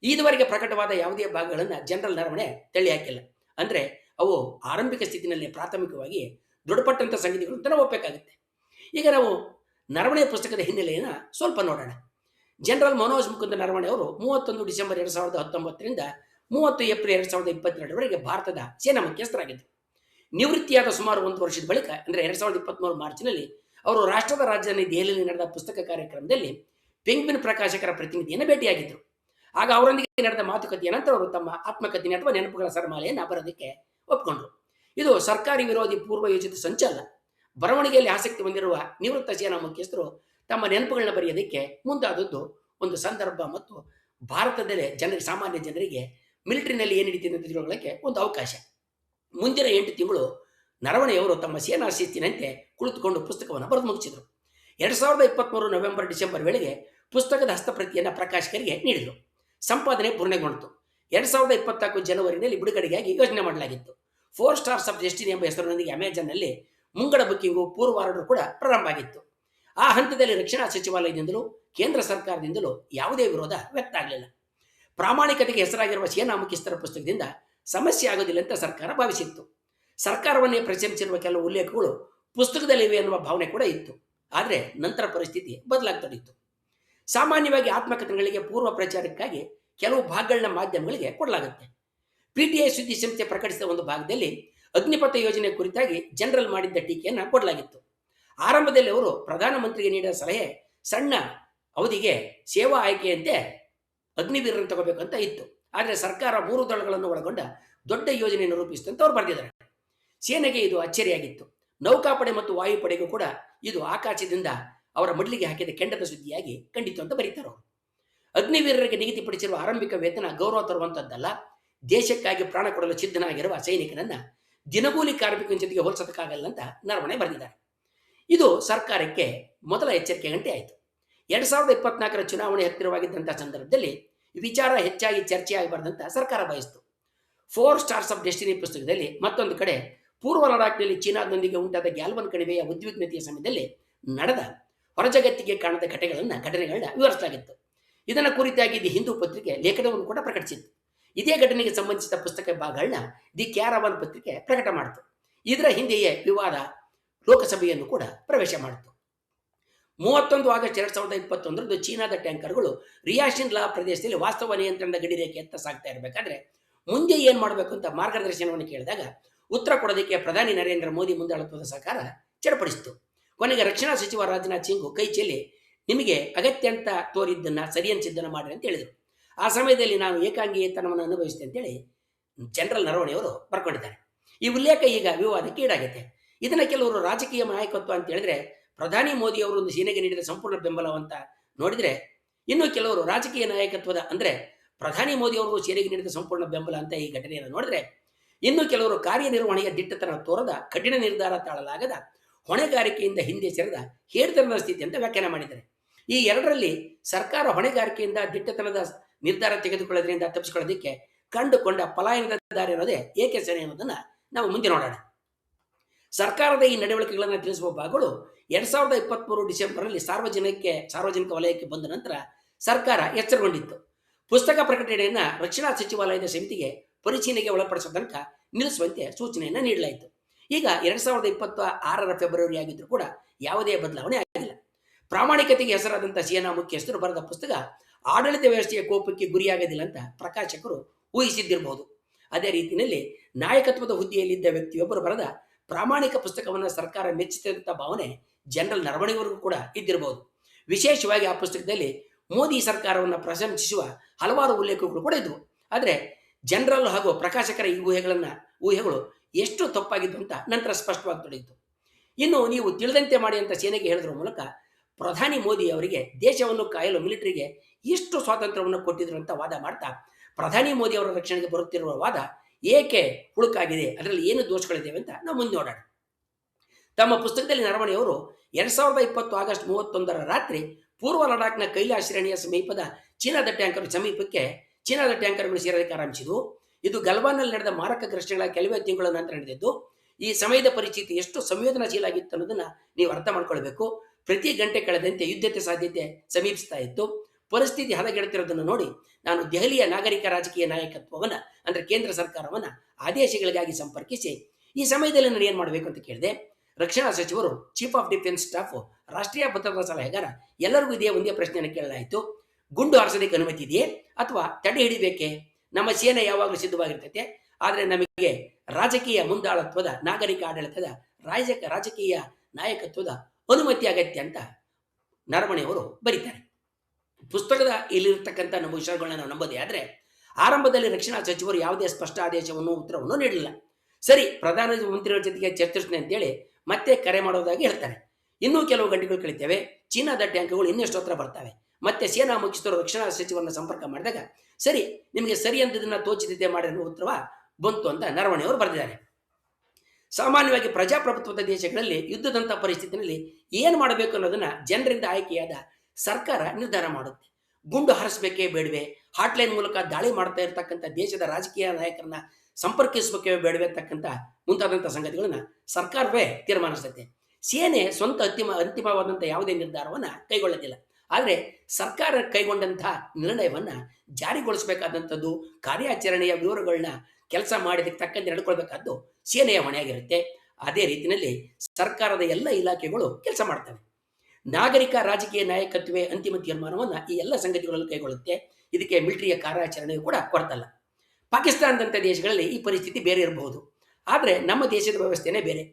ಇದುವರೆಗೆ ಪ್ರಕಟವಾದ ಯಾವುದೇ ಭಾಗಗಳನ್ನು ಜನರಲ್ ನರವಣೆ ತಳ್ಳಿ ಹಾಕಿಲ್ಲ. ಅಂದರೆ ಅವು ಆರಂಭಿಕ ಸ್ಥಿತಿನಲ್ಲಿ ಪ್ರಾಥಮಿಕವಾಗಿ ದೃಢಪಟ್ಟಂಥ ಸಂಗತಿಗಳು ಅಂತ ನಾವು ಒಪ್ಪಬೇಕಾಗುತ್ತೆ. ಈಗ ನಾವು ನರವಣೆ ಪುಸ್ತಕದ ಹಿನ್ನೆಲೆಯನ್ನು ಸ್ವಲ್ಪ ನೋಡೋಣ. ಜನರಲ್ ಮನೋಜ್ ಮುಕುಂದ ನರವಣೆ ಅವರು 31 ಡಿಸೆಂಬರ್ 2019ರಿಂದ 30 ಏಪ್ರಿಲ್ 2022ರವರೆಗೆ ಭಾರತದ ಸೇನಾ ಮುಖ್ಯಸ್ಥರಾಗಿದ್ದರು. ನಿವೃತ್ತಿಯಾದ ಸುಮಾರು 1 ವರ್ಷದ ಬಳಿಕ ಅಂದರೆ 2023 ಮಾರ್ಚ್ನಲ್ಲಿ ಅವರು ರಾಷ್ಟ್ರದ ರಾಜಧಾನಿ ದೆಹಲಿಯಲ್ಲಿ ನಡೆದ ಪುಸ್ತಕ ಕಾರ್ಯಕ್ರಮದಲ್ಲಿ ಪೆಂಗ್ವಿನ್ ಪ್ರಕಾಶಕರ ಪ್ರತಿನಿಧಿಯನ್ನು ಭೇಟಿಯಾಗಿದ್ದರು. ಆಗ ಅವರೊಂದಿಗೆ ನಡೆದ ಮಾತುಕತೆಯ ನಂತರ ಅವರು ತಮ್ಮ ಆತ್ಮಕಥನೆ ಅಥವಾ ನೆನಪುಗಳ ಸರಮಾಲೆಯನ್ನು ಬರೋದಕ್ಕೆ ಒಪ್ಪಿಕೊಂಡ್ರು. ಇದು ಸರ್ಕಾರಿ ವಿರೋಧಿ ಪೂರ್ವ ಯೋಜಿತ ಸಂಚಲ್ಲ. ಬರವಣಿಗೆಯಲ್ಲಿ ಆಸಕ್ತಿ ಹೊಂದಿರುವ ನಿವೃತ್ತ ಸೇನಾ ಮುಖ್ಯಸ್ಥರು ತಮ್ಮ ನೆನಪುಗಳನ್ನ ಬರೆಯೋದಕ್ಕೆ ಮುಂದಾದದ್ದು ಒಂದು ಸಂದರ್ಭ ಮತ್ತು ಭಾರತದಲ್ಲೇ ಸಾಮಾನ್ಯ ಜನರಿಗೆ ಮಿಲಿಟರಿನಲ್ಲಿ ಏನು ನಡೀತಿದೆ ಅಂತ ತಿಳುವಳಿಕೆ ಒಂದು ಅವಕಾಶ. ಮುಂದಿನ 8 ತಿಂಗಳು ನರವಣೆಯವರು ತಮ್ಮ ಸೇನಾ ಶಿಸ್ತಿನಂತೆ ಕುಳಿತುಕೊಂಡು ಪುಸ್ತಕವನ್ನು ಬರೆದು ಮುಗಿಸಿದರು. 2023 ನವೆಂಬರ್ ಡಿಸೆಂಬರ್ ವೇಳೆಗೆ ಪುಸ್ತಕದ ಹಸ್ತಪ್ರತಿಯನ್ನು ಪ್ರಕಾಶಕರಿಗೆ ನೀಡಿದರು. ಸಂಪಾದನೆ ಪೂರ್ಣಗೊಂಡಿತು. 2024 ಜನವರಿನಲ್ಲಿ ಬಿಡುಗಡೆಗಾಗಿ ಯೋಜನೆ ಮಾಡಲಾಗಿತ್ತು. 4 ಸ್ಟಾರ್ಸ್ ಆಫ್ ಡೆಸ್ಟಿನಿ ಎಂಬ ಹೆಸರಿನೊಂದಿಗೆ ಅಮೆಜಾನ್ನಲ್ಲಿ ಮುಂಗಡ ಬುಕ್ಕಿಂಗು ಪೂರ್ವ ಆರ್ಡರ್ ಕೂಡ ಪ್ರಾರಂಭ ಆಗಿತ್ತು. ಆ ಹಂತದಲ್ಲಿ ರಕ್ಷಣಾ ಸಚಿವಾಲಯದಿಂದಲೂ ಕೇಂದ್ರ ಸರ್ಕಾರದಿಂದಲೂ ಯಾವುದೇ ವಿರೋಧ ವ್ಯಕ್ತ ಆಗಲಿಲ್ಲ. ಪ್ರಾಮಾಣಿಕತೆಗೆ ಹೆಸರಾಗಿರುವ ಸೇನಾ ಮುಖ್ಯಸ್ಥರ ಪುಸ್ತಕದಿಂದ ಸಮಸ್ಯೆ ಆಗೋದಿಲ್ಲ ಅಂತ ಸರ್ಕಾರ ಭಾವಿಸಿತ್ತು. ಸರ್ಕಾರವನ್ನೇ ಪ್ರಶಂಸಿರುವ ಕೆಲವು ಉಲ್ಲೇಖಗಳು ಪುಸ್ತಕದಲ್ಲಿವೆ ಎನ್ನುವ ಭಾವನೆ ಕೂಡ ಇತ್ತು. ಆದರೆ ನಂತರ ಪರಿಸ್ಥಿತಿ ಬದಲಾಗ್ತೊಡಗಿತ್ತು. ಸಾಮಾನ್ಯವಾಗಿ ಆತ್ಮಕಥನಗಳಿಗೆ ಪೂರ್ವ ಪ್ರಚಾರಕ್ಕಾಗಿ ಕೆಲವು ಭಾಗಗಳನ್ನ ಮಾಧ್ಯಮಗಳಿಗೆ ಕೊಡಲಾಗುತ್ತೆ. PTI ಸುದ್ದಿ ಸಂಸ್ಥೆ ಪ್ರಕಟಿಸಿದ ಒಂದು ಭಾಗದಲ್ಲಿ ಅಗ್ನಿಪಥ ಯೋಜನೆ ಕುರಿತಾಗಿ ಜನರಲ್ ಮಾಡಿದ್ದ ಟೀಕೆಯನ್ನು ಕೊಡಲಾಗಿತ್ತು. ಆರಂಭದಲ್ಲಿ ಅವರು ಪ್ರಧಾನಮಂತ್ರಿಗೆ ನೀಡಿದ ಸಲಹೆ ಸಣ್ಣ ಅವಧಿಗೆ ಸೇವಾ ಆಯ್ಕೆಯಂತೆ ಅಗ್ನಿವೀರನ್ನು ತಗೋಬೇಕಂತ ಇತ್ತು. ಆದರೆ ಸರ್ಕಾರ 3 ದಳಗಳನ್ನು ಒಳಗೊಂಡ ದೊಡ್ಡ ಯೋಜನೆಯನ್ನು ರೂಪಿಸಿತು ಅಂತ ಅವ್ರು ಬರೆದಿದ್ದಾರೆ. ಸೇನೆಗೆ ಇದು ಅಚ್ಚರಿಯಾಗಿತ್ತು. ನೌಕಾಪಡೆ ಮತ್ತು ವಾಯುಪಡೆಗೂ ಕೂಡ ಇದು ಆಕಾಶದಿಂದ ಅವರ ಮಡ್ಲಿಗೆ ಹಾಕಿದ ಕೆಂಡದ ಸುದ್ದಿಯಾಗಿ ಕಂಡಿತು ಅಂತ ಬರೀತಾರೆ ಅವರು. ಅಗ್ನಿವೀರರಿಗೆ ನಿಗದಿಪಡಿಸಿರುವ ಆರಂಭಿಕ ವೇತನ ಗೌರವ ತರುವಂಥದ್ದಲ್ಲ. ದೇಶಕ್ಕಾಗಿ ಪ್ರಾಣ ಕೊಡಲು ಸಿದ್ಧನಾಗಿರುವ ಸೈನಿಕನನ್ನ ದಿನಗೂಲಿ ಕಾರ್ಮಿಕನ ಜೊತೆಗೆ ಹೋಲಿಸೋದಕ್ಕಾಗಲ್ಲ ಅಂತ ನರವಣೆ ಬರೆದಿದ್ದಾರೆ. ಇದು ಸರ್ಕಾರಕ್ಕೆ ಮೊದಲ ಎಚ್ಚರಿಕೆ ಗಂಟೆ ಆಯಿತು. 2024 ಚುನಾವಣೆ ಹತ್ತಿರವಾಗಿದ್ದಂಥ ಸಂದರ್ಭದಲ್ಲಿ ವಿಚಾರ ಹೆಚ್ಚಾಗಿ ಚರ್ಚೆ ಆಗಬಾರ್ದಂತ ಸರ್ಕಾರ ಬಯಸಿತು. 4 ಸ್ಟಾರ್ಸ್ ಆಫ್ ಡೆಸ್ಟಿನಿ ಪುಸ್ತಕದಲ್ಲಿ ಮತ್ತೊಂದು ಕಡೆ ಪೂರ್ವ ಲಡಾಖ್ನಲ್ಲಿ ಚೀನಾದೊಂದಿಗೆ ಉಂಟಾದ ಗ್ಯಾಲ್ವನ್ ಕಣಿವೆಯ ಉದ್ವಿಗ್ನತೆಯ ಸಮಯದಲ್ಲಿ ನಡೆದ ಹೊರಜಗತ್ತಿಗೆ ಕಾಣದ ಘಟನೆಗಳನ್ನ ವಿವರಿಸಲಾಗಿತ್ತು. ಇದನ್ನು ಕುರಿತಾಗಿ ದಿ ಹಿಂದೂ ಪತ್ರಿಕೆ ಲೇಖನವನ್ನು ಕೂಡ ಪ್ರಕಟಿಸಿತ್ತು. ಇದೇ ಘಟನೆಗೆ ಸಂಬಂಧಿಸಿದ ಪುಸ್ತಕ ಭಾಗಗಳನ್ನ ದಿ ಕ್ಯಾರವಾನ್ ಪತ್ರಿಕೆ ಪ್ರಕಟ ಮಾಡಿತು. ಇದರ ಹಿಂದೆಯೇ ವಿವಾದ ಲೋಕಸಭೆಯನ್ನು ಕೂಡ ಪ್ರವೇಶ ಮಾಡಿತು. 31 ಆಗಸ್ಟ್ 2021ರಂದು ಚೀನಾದ ಟ್ಯಾಂಕರ್ಗಳು ರಿಯಾಶಿನ್ ಲಾ ಪ್ರದೇಶದಲ್ಲಿ ವಾಸ್ತವ ನಿಯಂತ್ರಣದ ಗಡಿರೇಖೆ ಎತ್ತ ಸಾಗ್ತಾ ಇರಬೇಕಾದ್ರೆ ಮುಂದೆ ಏನು ಮಾಡಬೇಕು ಅಂತ ಮಾರ್ಗದರ್ಶನವನ್ನು ಕೇಳಿದಾಗ ಉತ್ತರ ಕೊಡೋದಕ್ಕೆ ಪ್ರಧಾನಿ ನರೇಂದ್ರ ಮೋದಿ ಮುಂದಾಳತ್ವದ ಸರ್ಕಾರ ಚಡಪಡಿಸಿತು. ಕೊನೆಗೆ ರಕ್ಷಣಾ ಸಚಿವ ರಾಜನಾಥ್ ಸಿಂಗ್ ಕೈ ಚೆಲ್ಲಿ ನಿಮಗೆ ಅಗತ್ಯ ಅಂತ ತೋರಿದ್ದನ್ನು ಸರಿ ಅನಿಸಿದ್ದನ್ನು ಮಾಡಿ ಅಂತ ಹೇಳಿದರು. ಆ ಸಮಯದಲ್ಲಿ ನಾನು ಏಕಾಂಗಿತನವನ್ನು ಅನುಭವಿಸಿದೆ ಅಂತೇಳಿ ಜನರಲ್ ನರವಣೆಯವರು ಬರ್ಕೊಂಡಿದ್ದಾರೆ. ಈ ಉಲ್ಲೇಖ ಈಗ ವಿವಾದಕ್ಕೆ ಈಡಾಗಿದೆ. ಇದನ್ನು ಕೆಲವರು ರಾಜಕೀಯ ನಾಯಕತ್ವ ಅಂತ ಹೇಳಿದ್ರೆ ಪ್ರಧಾನಿ ಮೋದಿ ಅವರು ಒಂದು ಸೇನೆಗೆ ನೀಡಿದ ಸಂಪೂರ್ಣ ಬೆಂಬಲವಂತ ನೋಡಿದರೆ, ಇನ್ನು ಕೆಲವರು ರಾಜಕೀಯ ನಾಯಕತ್ವದ ಅಂದರೆ ಪ್ರಧಾನಿ ಮೋದಿ ಅವರು ಸೇನೆಗೆ ನೀಡಿದ ಸಂಪೂರ್ಣ ಬೆಂಬಲ ಅಂತ ಈ ಘಟನೆಯನ್ನು ನೋಡಿದ್ರೆ, ಇನ್ನು ಕೆಲವರು ಕಾರ್ಯನಿರ್ವಹಣೆಯ ದಿಟ್ಟತನ ತೋರದ ಕಠಿಣ ನಿರ್ಧಾರ ತಾಳಲಾಗದ ಹೊಣೆಗಾರಿಕೆಯಿಂದ ಹಿಂದೆ ಸರಿದ ಹೇಡಿತನದ ಸ್ಥಿತಿ ಅಂತ ವ್ಯಾಖ್ಯಾನ ಮಾಡಿದ್ದಾರೆ. ಈ ಎರಡರಲ್ಲಿ ಸರ್ಕಾರ ಹೊಣೆಗಾರಿಕೆಯಿಂದ ದಿಟ್ಟತನದ ನಿರ್ಧಾರ ತೆಗೆದುಕೊಳ್ಳೋದ್ರಿಂದ ತಪ್ಪಿಸಿಕೊಳ್ಳೋದಕ್ಕೆ ಕಂಡುಕೊಂಡ ಪಲಾಯನದ ದಾರಿ ಅನ್ನೋದೇ ಏಕೆ ಸರಿ ಅನ್ನೋದನ್ನ ನಾವು ಮುಂದೆ ನೋಡೋಣ. ಸರ್ಕಾರದ ಈ ನಡವಳಿಕೆಗಳನ್ನು ತಿಳಿಸುವ ಭಾಗಗಳು 2023 ಡಿಸೆಂಬರ್ನಲ್ಲಿ ಸಾರ್ವಜನಿಕ ವಲಯಕ್ಕೆ ಬಂದ ನಂತರ ಸರ್ಕಾರ ಎಚ್ಚರಗೊಂಡಿತ್ತು. ಪುಸ್ತಕ ಪ್ರಕಟಣೆಯನ್ನು ರಕ್ಷಣಾ ಸಚಿವಾಲಯದ ಸಮಿತಿಗೆ ಪರಿಶೀಲನೆಗೆ ಒಳಪಡಿಸುವ ತನಕ ನಿಲ್ಲಿಸುವಂತೆ ಸೂಚನೆಯನ್ನು ನೀಡಲಾಯಿತು. ಈಗ 2026 ಫೆಬ್ರವರಿ ಆಗಿದ್ರೂ ಕೂಡ ಯಾವುದೇ ಬದಲಾವಣೆ ಆಗಿಲ್ಲ. ಪ್ರಾಮಾಣಿಕತೆಗೆ ಹೆಸರಾದಂಥ ಸೇನಾ ಮುಖ್ಯಸ್ಥರು ಬರೆದ ಪುಸ್ತಕ ಆಡಳಿತ ವ್ಯವಸ್ಥೆಯ ಕೋಪಕ್ಕೆ ಗುರಿಯಾಗೋದಿಲ್ಲ ಅಂತ ಪ್ರಕಾಶಕರು ಊಹಿಸಿದ್ದಿರಬಹುದು. ಅದೇ ರೀತಿಯಲ್ಲಿ ನಾಯಕತ್ವದ ಹುದ್ದೆಯಲ್ಲಿದ್ದ ವ್ಯಕ್ತಿಯೊಬ್ಬರು ಬರೆದ ಪ್ರಾಮಾಣಿಕ ಪುಸ್ತಕವನ್ನು ಸರ್ಕಾರ ಮೆಚ್ಚುತ್ತಿದ್ದಂಥ ಭಾವನೆ ಜನರಲ್ ನರವಣೆಯವರೆಗೂ ಕೂಡ ಇದ್ದಿರಬಹುದು. ವಿಶೇಷವಾಗಿ ಆ ಪುಸ್ತಕದಲ್ಲಿ ಮೋದಿ ಸರ್ಕಾರವನ್ನು ಪ್ರಶಂಸಿಸುವ ಹಲವಾರು ಉಲ್ಲೇಖಗಳು ಕೂಡ ಇದ್ವು. ಆದರೆ ಜನರಲ್ ಹಾಗೂ ಪ್ರಕಾಶಕರ ಈ ಊಹೆಗಳು ಎಷ್ಟು ತಪ್ಪಾಗಿದ್ದು ಅಂತ ನಂತರ ಸ್ಪಷ್ಟವಾಗಿ ತೊಡಗಿತು. ಇನ್ನು ನೀವು ತಿಳಿದಂತೆ ಮಾಡಿ ಅಂತ ಸೇನೆಗೆ ಹೇಳಿದ್ರ ಮೂಲಕ ಪ್ರಧಾನಿ ಮೋದಿ ಅವರಿಗೆ ದೇಶವನ್ನು ಕಾಯಲು ಮಿಲಿಟರಿಗೆ ಎಷ್ಟು ಸ್ವಾತಂತ್ರ್ಯವನ್ನು ಕೊಟ್ಟಿದ್ರು ಅಂತ ವಾದ ಮಾಡ್ತಾ ಪ್ರಧಾನಿ ಮೋದಿ ಅವರ ರಕ್ಷಣೆಗೆ ಬರುತ್ತಿರುವ ವಾದ ಏಕೆ ಹುಳುಕಾಗಿದೆ, ಅದರಲ್ಲಿ ಏನು ದೋಷಗಳಿದ್ದೇವೆ ಅಂತ ನಾವು ಮುಂದೆ ನೋಡೋಣ. ತಮ್ಮ ಪುಸ್ತಕದಲ್ಲಿ ನರವಣೆಯವರು 2020 ಆಗಸ್ಟ್ 31 ರಾತ್ರಿ ಪೂರ್ವ ಲಡಾಖ್ನ ಕೈಲಾಶ್ ಶ್ರೇಣಿಯ ಸಮೀಪದ ಚೀನಾದ ಟ್ಯಾಂಕರ್ಗಳು ಸೇರೋದಕ್ಕೆ ಆರಂಭಿಸಿದವು. ಇದು ಗಲ್ವಾನ್ನಲ್ಲಿ ನಡೆದ ಮಾರಕ ಘರ್ಷಣೆಗಳ ಕೆಲವೇ ತಿಂಗಳ ನಂತರ ನಡೆದಿದ್ದು. ಈ ಸಮಯದ ಪರಿಸ್ಥಿತಿ ಎಷ್ಟು ಸಂವೇದನಾಶೀಲ ಆಗಿತ್ತು ಅನ್ನೋದನ್ನ ನೀವು ಅರ್ಥ ಮಾಡ್ಕೊಳ್ಬೇಕು. ಪ್ರತಿ ಗಂಟೆ ಕಳೆದಂತೆ ಯುದ್ಧತೆ ಸಾಧ್ಯತೆ ಸಮೀಪಿಸ್ತಾ ಇತ್ತು. ಪರಿಸ್ಥಿತಿ ಹದಗೆಡುತ್ತಿರೋದನ್ನು ನೋಡಿ ನಾನು ದೆಹಲಿಯ ನಾಗರಿಕ ರಾಜಕೀಯ ನಾಯಕತ್ವವನ್ನು ಅಂದರೆ ಕೇಂದ್ರ ಸರ್ಕಾರವನ್ನು ಆದೇಶಗಳಿಗಾಗಿ ಸಂಪರ್ಕಿಸಿ ಈ ಸಮಯದಲ್ಲಿ ನಾನು ಏನು ಮಾಡಬೇಕು ಅಂತ ಕೇಳಿದೆ. ರಕ್ಷಣಾ ಸಚಿವರು, ಚೀಫ್ ಆಫ್ ಡಿಫೆನ್ಸ್ ಸ್ಟಾಫ್, ರಾಷ್ಟ್ರೀಯ ಭದ್ರತಾ ಸಲಹೆಗಾರ ಎಲ್ಲರಿಗೂ ಒಂದೇ ಪ್ರಶ್ನೆಯನ್ನು ಕೇಳಲಾಯಿತು. ಗುಂಡು ಹಾರಿಸೋದಕ್ಕೆ ಅನುಮತಿ ಇದೆಯೇ ಅಥವಾ ತಡೆ ಹಿಡಿಬೇಕೆ? ನಮ್ಮ ಸೇನೆ ಯಾವಾಗಲೂ ಸಿದ್ಧವಾಗಿರ್ತೈತೆ, ಆದರೆ ನಮಗೆ ರಾಜಕೀಯ ಮುಂದಾಳತ್ವದ, ನಾಗರಿಕ ಆಡಳಿತದ, ರಾಜಕೀಯ ನಾಯಕತ್ವದ ಅನುಮತಿ ಅಗತ್ಯ ಅಂತ ನರವಣೆಯವರು ಬರೀತಾರೆ. ಪುಸ್ತಕದ ಇಲ್ಲಿರ್ತಕ್ಕಂಥ ನಮ್ಮ ವಿಷಯಗಳನ್ನ ನಾವು ನಂಬೋದೇ ಆದರೆ ಆರಂಭದಲ್ಲಿ ರಕ್ಷಣಾ ಸಚಿವರು ಯಾವುದೇ ಸ್ಪಷ್ಟ ಉತ್ತರವನ್ನು ನೀಡಲಿಲ್ಲ. ಸರಿ, ಪ್ರಧಾನಮಂತ್ರಿಗಳ ಜೊತೆಗೆ ಚರ್ಚಿಸ್ತೀನಿ ಅಂತೇಳಿ ಮತ್ತೆ ಕರೆ ಮಾಡೋದಾಗಿ ಹೇಳ್ತಾರೆ. ಇನ್ನೂ ಕೆಲವು ಗಂಟೆಗಳು ಕಳಿತೇವೆ, ಚೀನಾದ ಟ್ಯಾಂಕ್ಗಳು ಇನ್ನೆಷ್ಟು ಹತ್ರ ಬರ್ತವೆ. ಮತ್ತೆ ಸೇನಾ ಮುಖ್ಯಸ್ಥರು ರಕ್ಷಣಾ ಸಚಿವರನ್ನ ಸಂಪರ್ಕ ಮಾಡಿದಾಗ ಸರಿ, ನಿಮಗೆ ಸರಿ ಅಂತದನ್ನ ತೋಚಿದ್ದೆ ಮಾಡಿ ಅನ್ನೋ ಉತ್ತರ ಬಂತು ಅಂತ ನರವಣೆಯವರು ಬರೆದಿದ್ದಾರೆ. ಸಾಮಾನ್ಯವಾಗಿ ಪ್ರಜಾಪ್ರಭುತ್ವದ ದೇಶಗಳಲ್ಲಿ ಯುದ್ಧದಂಥ ಪರಿಸ್ಥಿತಿಯಲ್ಲಿ ಏನು ಮಾಡಬೇಕು ಅನ್ನೋದನ್ನ ಜನರಿಂದ ಆಯ್ಕೆಯಾದ ಸರ್ಕಾರ ನಿರ್ಧಾರ ಮಾಡುತ್ತೆ. ಗುಂಡು ಹಾರಿಸಬೇಕೇ ಬೇಡವೆ, ಹಾಟ್ಲೈನ್ ಮೂಲಕ ದಾಳಿ ಮಾಡ್ತಾ ಇರತಕ್ಕಂಥ ದೇಶದ ರಾಜಕೀಯ ನಾಯಕರನ್ನ ಸಂಪರ್ಕಿಸಬೇಕೇ ಬೇಡವೆ ಅಂತಕ್ಕಂಥ ಮುಂತಾದಂಥ ಸಂಗತಿಗಳನ್ನ ಸರ್ಕಾರವೇ ತೀರ್ಮಾನಿಸುತ್ತೆ. ಸೇನೆ ಸ್ವಂತ ಅಂತಿಮವಾದಂಥ ಯಾವುದೇ ನಿರ್ಧಾರವನ್ನು ಕೈಗೊಳ್ಳೋದಿಲ್ಲ. ಆದರೆ ಸರ್ಕಾರ ಕೈಗೊಂಡಂತಹ ನಿರ್ಣಯವನ್ನು ಜಾರಿಗೊಳಿಸಬೇಕಾದಂಥದ್ದು, ಕಾರ್ಯಾಚರಣೆಯ ವಿವರಗಳನ್ನ ಕೆಲಸ ಮಾಡಿದಕ್ಕೆ ತಕ್ಕಂತೆ ನಡ್ಕೊಳ್ಬೇಕಾದ್ದು ಸೇನೆಯ ಹೊಣೆಯಾಗಿರುತ್ತೆ. ಅದೇ ರೀತಿಯಲ್ಲಿ ಸರ್ಕಾರದ ಎಲ್ಲ ಇಲಾಖೆಗಳು ಕೆಲಸ ಮಾಡ್ತವೆ. ನಾಗರಿಕ ರಾಜಕೀಯ ನಾಯಕತ್ವವೇ ಅಂತಿಮ ತೀರ್ಮಾನವನ್ನು ಈ ಎಲ್ಲ ಸಂಗತಿಗಳಲ್ಲಿ ಕೈಗೊಳ್ಳುತ್ತೆ. ಇದಕ್ಕೆ ಮಿಲಿಟರಿಯ ಕಾರ್ಯಾಚರಣೆಯು ಕೂಡ ಕೊರತಲ್ಲ. ಪಾಕಿಸ್ತಾನದಂಥ ದೇಶಗಳಲ್ಲಿ ಈ ಪರಿಸ್ಥಿತಿ ಬೇರೆ ಇರಬಹುದು, ಆದರೆ ನಮ್ಮ ದೇಶದ ವ್ಯವಸ್ಥೆನೇ ಬೇರೆ.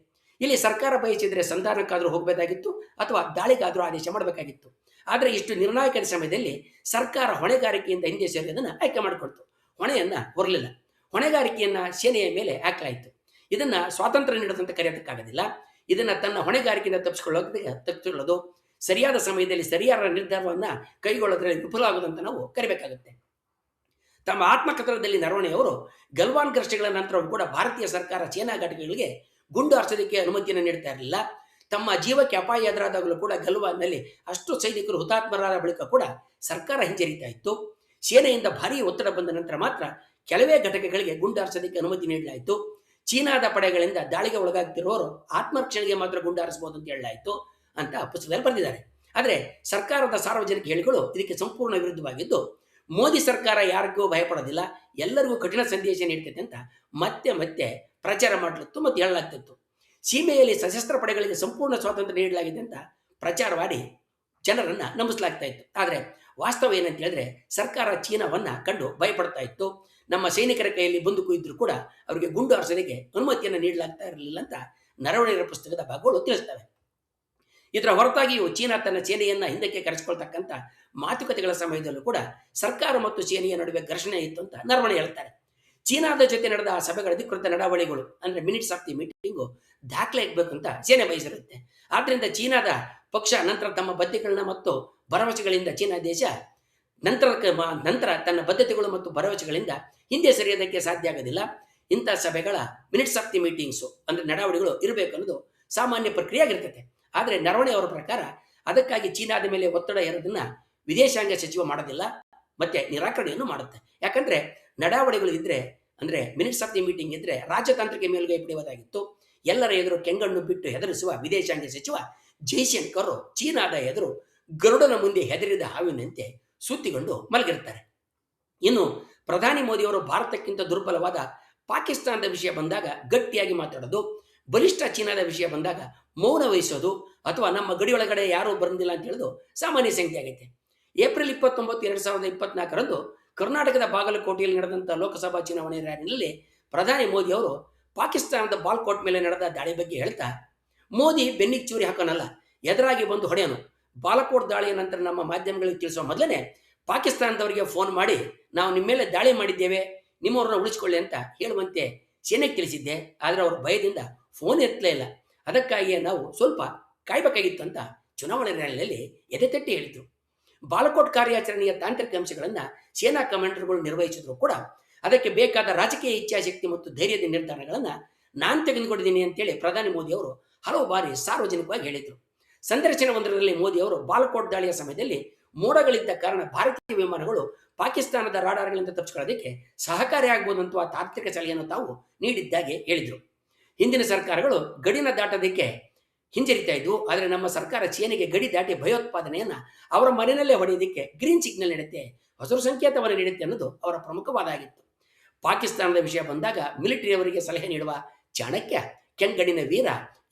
ಇಲ್ಲಿ ಸರ್ಕಾರ ಬಯಸಿದರೆ ಸಂಧಾನಕ್ಕಾದರೂ ಹೋಗಬೇಕಾಗಿತ್ತು ಅಥವಾ ದಾಳಿಗಾದರೂ ಆದೇಶ ಮಾಡಬೇಕಾಗಿತ್ತು. ಆದರೆ ಇಷ್ಟು ನಿರ್ಣಾಯಕ ಸಮಯದಲ್ಲಿ ಸರ್ಕಾರ ಹೊಣೆಗಾರಿಕೆಯಿಂದ ಹಿಂದೆ ಸೇರಿದನ್ನು ಆಯ್ಕೆ ಮಾಡಿಕೊಡ್ತು, ಹೊಣೆಯನ್ನು ಹೊರಲಿಲ್ಲ. ಹೊಣೆಗಾರಿಕೆಯನ್ನು ಸೇನೆಯ ಮೇಲೆ ಹಾಕಲಾಯಿತು. ಇದನ್ನು ಸ್ವಾತಂತ್ರ್ಯ ನೀಡೋದಂತ ಕರೆಯೋದಕ್ಕಾಗೋದಿಲ್ಲ. ಇದನ್ನು ತನ್ನ ಹೊಣೆಗಾರಿಕೆಯಿಂದ ತಪ್ಪಿಸಿಕೊಳ್ಳೋದು, ಸರಿಯಾದ ಸಮಯದಲ್ಲಿ ಸರಿಯಾದ ನಿರ್ಧಾರವನ್ನು ಕೈಗೊಳ್ಳೋದ್ರಲ್ಲಿ ವಿಫಲ ಆಗೋದಂತ ನಾವು ಕರಿಬೇಕಾಗುತ್ತೆ. ತಮ್ಮ ಆತ್ಮಕಥನದಲ್ಲಿ ನರವಣೆಯವರು ಗಲ್ವಾನ್ ಘರ್ಷಣೆಗಳ ನಂತರವೂ ಕೂಡ ಭಾರತೀಯ ಸರ್ಕಾರ ಸೇನಾ ಘಟಕಗಳಿಗೆ ಗುಂಡು ಹಾರಿಸೋದಕ್ಕೆ ಅನುಮತಿಯನ್ನು ನೀಡ್ತಾ ಇರಲಿಲ್ಲ. ತಮ್ಮ ಜೀವಕ್ಕೆ ಅಪಾಯ ಎದುರಾದಾಗಲೂ ಕೂಡ ಗಲ್ವಾನ್ನಲ್ಲಿ ಅಷ್ಟು ಸೈನಿಕರು ಹುತಾತ್ಮರಾದ ಬಳಿಕ ಕೂಡ ಸರ್ಕಾರ ಹಿಂಜರಿತಾ ಇತ್ತು. ಸೇನೆಯಿಂದ ಭಾರೀ ಒತ್ತಡ ಬಂದ ನಂತರ ಮಾತ್ರ ಕೆಲವೇ ಘಟಕಗಳಿಗೆ ಗುಂಡು ಹಾರಿಸೋದಕ್ಕೆ ಅನುಮತಿ ನೀಡಲಾಯಿತು. ಚೀನಾದ ಪಡೆಗಳಿಂದ ದಾಳಿಗೆ ಒಳಗಾಗ್ತಿರೋರು ಆತ್ಮರಕ್ಷಣೆಗೆ ಮಾತ್ರ ಗುಂಡು ಹಾರಿಸಬಹುದು ಅಂತ ಹೇಳಲಾಯಿತು ಅಂತ ಪುಸ್ತಕದಲ್ಲಿ ಬರೆದಿದ್ದಾರೆ. ಆದರೆ ಸರ್ಕಾರದ ಸಾರ್ವಜನಿಕ ಹೇಳಿಕೆಗಳು ಇದಕ್ಕೆ ಸಂಪೂರ್ಣ ವಿರುದ್ಧವಾಗಿದ್ದು, ಮೋದಿ ಸರ್ಕಾರ ಯಾರಿಗೂ ಭಯಪಡೋದಿಲ್ಲ, ಎಲ್ಲರಿಗೂ ಕಠಿಣ ಸಂದೇಶ ನೀಡ್ತೈತೆ ಅಂತ ಮತ್ತೆ ಮತ್ತೆ ಪ್ರಚಾರ ಮಾಡಲಿತ್ತು ಮತ್ತು ಹೇಳಲಾಗ್ತಿತ್ತು. ಸೀಮೆಯಲ್ಲಿ ಸಶಸ್ತ್ರ ಪಡೆಗಳಿಗೆ ಸಂಪೂರ್ಣ ಸ್ವಾತಂತ್ರ್ಯ ನೀಡಲಾಗಿದೆ ಅಂತ ಪ್ರಚಾರ ಮಾಡಿ ಜನರನ್ನು ನಂಬಿಸಲಾಗ್ತಾ ಇತ್ತು. ಆದರೆ ವಾಸ್ತವ ಏನಂತ ಹೇಳಿದ್ರೆ ಸರ್ಕಾರ ಚೀನಾವನ್ನು ಕಂಡು ಭಯಪಡ್ತಾ ಇತ್ತು. ನಮ್ಮ ಸೈನಿಕರ ಕೈಯಲ್ಲಿ ಬಂದೂಕು ಇದ್ರೂ ಕೂಡ ಅವರಿಗೆ ಗುಂಡು ಹಾರಿಸೋದಕ್ಕೆ ಅನುಮತಿಯನ್ನು ನೀಡಲಾಗ್ತಾ ಇರಲಿಲ್ಲ ಅಂತ ನರವಣೆಯರ ಪುಸ್ತಕದ ಭಾಗಗಳು ತಿಳಿಸ್ತವೆ. ಇದರ ಹೊರತಾಗಿಯೂ ಚೀನಾ ತನ್ನ ಸೇನೆಯನ್ನು ಹಿಂದಕ್ಕೆ ಕರೆಸಿಕೊಳ್ತಕ್ಕಂಥ ಮಾತುಕತೆಗಳ ಸಮಯದಲ್ಲೂ ಕೂಡ ಸರ್ಕಾರ ಮತ್ತು ಸೇನೆಯ ನಡುವೆ ಘರ್ಷಣೆ ಇತ್ತು ಅಂತ ನರವಣೆ ಹೇಳ್ತಾರೆ. ಚೀನಾದ ಜೊತೆ ನಡೆದ ಆ ಸಭೆಗಳ ಅಧಿಕೃತ ನಡಾವಳಿಗಳು ಅಂದರೆ ಮಿನಿಟ್ಸ್ ಆಫ್ ದಿ ಮೀಟಿಂಗು ದಾಖಲೆ ಆಗಬೇಕು ಅಂತ ಸೇನೆ ಬಯಸಿರುತ್ತೆ. ಆದ್ದರಿಂದ ಚೀನಾದ ಪಕ್ಷ ನಂತರ ತಮ್ಮ ಬದ್ಧತೆಗಳನ್ನ ಮತ್ತು ಭರವಸೆಗಳಿಂದ ಚೀನಾ ದೇಶ ನಂತರ ತನ್ನ ಬದ್ಧತೆಗಳು ಮತ್ತು ಭರವಸೆಗಳಿಂದ ಹಿಂದೆ ಸರಿಯೋದಕ್ಕೆ ಸಾಧ್ಯ ಆಗೋದಿಲ್ಲ. ಇಂಥ ಸಭೆಗಳ ಮಿನಿಟ್ಸ್ ಆಫ್ ದಿ ಮೀಟಿಂಗ್ಸು ಅಂದರೆ ನಡಾವಳಿಗಳು ಇರಬೇಕು ಅನ್ನೋದು ಸಾಮಾನ್ಯ ಪ್ರಕ್ರಿಯೆ ಆಗಿರ್ತದೆ. ಆದರೆ ನರವಣೆ ಅವರ ಪ್ರಕಾರ ಅದಕ್ಕಾಗಿ ಚೀನಾದ ಮೇಲೆ ಒತ್ತಡ ಹೇರೋದನ್ನ ವಿದೇಶಾಂಗ ಸಚಿವ ಮಾಡೋದಿಲ್ಲ, ಮತ್ತೆ ನಿರಾಕರಣೆಯನ್ನು ಮಾಡುತ್ತೆ. ಯಾಕಂದ್ರೆ ನಡಾವಳಿಗಳು ಇದ್ರೆ, ಅಂದ್ರೆ ಮಿನಿಟ್ಸ್ ಆಫ್ ದಿ ಮೀಟಿಂಗ್ ಇದ್ರೆ ರಾಜತಾಂತ್ರಿಕ ಮೇಲುಗೈ ಪಡೆಯುವುದಾಗಿತ್ತು. ಎಲ್ಲರ ಎದುರು ಕೆಂಗಣ್ಣು ಬಿಟ್ಟು ಹೆದರಿಸುವ ವಿದೇಶಾಂಗ ಸಚಿವ ಜೈಶಂಕರ್ ಚೀನಾದ ಎದುರು ಗರುಡನ ಮುಂದೆ ಹೆದರಿದ ಹಾವಿನಂತೆ ಸುತ್ತಿಕೊಂಡು ಮಲಗಿರ್ತಾರೆ. ಇನ್ನು ಪ್ರಧಾನಿ ಮೋದಿಯವರು ಭಾರತಕ್ಕಿಂತ ದುರ್ಬಲವಾದ ಪಾಕಿಸ್ತಾನದ ವಿಷಯ ಬಂದಾಗ ಗಟ್ಟಿಯಾಗಿ ಮಾತಾಡೋದು, ಬಲಿಷ್ಠ ಚೀನಾದ ವಿಷಯ ಬಂದಾಗ ಮೌನ ವಹಿಸೋದು, ಅಥವಾ ನಮ್ಮ ಗಡಿಯೊಳಗಡೆ ಯಾರೂ ಬಂದಿಲ್ಲ ಅಂತ ಹೇಳೋದು ಸಾಮಾನ್ಯ ಸಂಖ್ಯೆ ಆಗೈತೆ. ಏಪ್ರಿಲ್ 29, 2024ರಂದು ಕರ್ನಾಟಕದ ಬಾಗಲಕೋಟೆಯಲ್ಲಿ ನಡೆದಂಥ ಲೋಕಸಭಾ ಚುನಾವಣೆ ರ್ಯಾಲಿಯಲ್ಲಿ ಪ್ರಧಾನಿ ಮೋದಿ ಅವರು ಪಾಕಿಸ್ತಾನದ ಬಾಲ್ಕೋಟ್ ಮೇಲೆ ನಡೆದ ದಾಳಿ ಬಗ್ಗೆ ಹೇಳ್ತಾ, ಮೋದಿ ಬೆನ್ನಿಗೆ ಚೂರಿ ಹಾಕೋನಲ್ಲ, ಎದುರಾಗಿ ಬಂದು ಹೊಡೆಯೋನು. ಬಾಲಕೋಟ್ ದಾಳಿಯ ನಂತರ ನಮ್ಮ ಮಾಧ್ಯಮಗಳಿಗೆ ತಿಳಿಸುವ ಮೊದಲನೇ ಪಾಕಿಸ್ತಾನದವರಿಗೆ ಫೋನ್ ಮಾಡಿ ನಾವು ನಿಮ್ಮ ಮೇಲೆ ದಾಳಿ ಮಾಡಿದ್ದೇವೆ, ನಿಮ್ಮವ್ರನ್ನ ಉಳಿಸ್ಕೊಳ್ಳಿ ಅಂತ ಹೇಳುವಂತೆ ಸೇನೆಗೆ ತಿಳಿಸಿದ್ದೆ. ಆದರೆ ಅವರು ಭಯದಿಂದ ಫೋನ್ ಎತ್ತಲೇ ಇಲ್ಲ. ಅದಕ್ಕಾಗಿಯೇ ನಾವು ಸ್ವಲ್ಪ ಕಾಯ್ಬೇಕಾಗಿತ್ತು ಅಂತ ಚುನಾವಣೆ ರ್ಯಾಲಿಯಲ್ಲಿ ಎದೆತಟ್ಟಿ ಹೇಳಿದ್ರು. ಬಾಲಕೋಟ್ ಕಾರ್ಯಾಚರಣೆಯ ತಾಂತ್ರಿಕ ಅಂಶಗಳನ್ನು ಸೇನಾ ಕಮಾಂಡರ್ಗಳು ನಿರ್ವಹಿಸಿದ್ರು ಕೂಡ ಅದಕ್ಕೆ ಬೇಕಾದ ರಾಜಕೀಯ ಇಚ್ಛಾಶಕ್ತಿ ಮತ್ತು ಧೈರ್ಯದ ನಿರ್ಧಾರಗಳನ್ನು ನಾನು ತೆಗೆದುಕೊಂಡಿದ್ದೀನಿ ಅಂತೇಳಿ ಪ್ರಧಾನಿ ಮೋದಿ ಅವರು ಹಲವು ಬಾರಿ ಸಾರ್ವಜನಿಕವಾಗಿ ಹೇಳಿದರು. ಸಂದರ್ಶನವೊಂದರಲ್ಲಿ ಮೋದಿ ಅವರು ಬಾಲಕೋಟ್ ದಾಳಿಯ ಸಮಯದಲ್ಲಿ ಮೋಡಗಳಿದ್ದ ಕಾರಣ ಭಾರತೀಯ ವಿಮಾನಗಳು ಪಾಕಿಸ್ತಾನದ ರಾಡಾರ್ಗಳಿಂದ ತಪ್ಪಿಸಿಕೊಳ್ಳೋದಕ್ಕೆ ಸಹಕಾರಿಯಾಗಬಹುದಂತ ತಾಂತ್ರಿಕ ಸಲಹೆಯನ್ನು ತಾವು ನೀಡಿದ್ದಾಗೆ ಹೇಳಿದರು. ಹಿಂದಿನ ಸರ್ಕಾರಗಳು ಗಡಿನ ದಾಟೋದಕ್ಕೆ ಹಿಂಜರಿತಾ ಇದ್ವು, ಆದರೆ ನಮ್ಮ ಸರ್ಕಾರ ಚೀನೆಗೆ ಗಡಿ ದಾಟಿ ಭಯೋತ್ಪಾದನೆಯನ್ನ ಅವರ ಮನೆಯಲ್ಲೇ ಹೊಡೆಯೋದಕ್ಕೆ ಗ್ರೀನ್ ಸಿಗ್ನಲ್ ನೀಡುತ್ತೆ, ಹಸಿರು ಸಂಕೇತವನ್ನು ನೀಡುತ್ತೆ ಅನ್ನೋದು ಅವರ ಪ್ರಮುಖವಾದ ಆಗಿತ್ತು. ಪಾಕಿಸ್ತಾನದ ವಿಷಯ ಬಂದಾಗ ಮಿಲಿಟರಿಯವರಿಗೆ ಸಲಹೆ ನೀಡುವ ಚಾಣಕ್ಯ, ಕೆಂಗಡಿನ ವೀರ,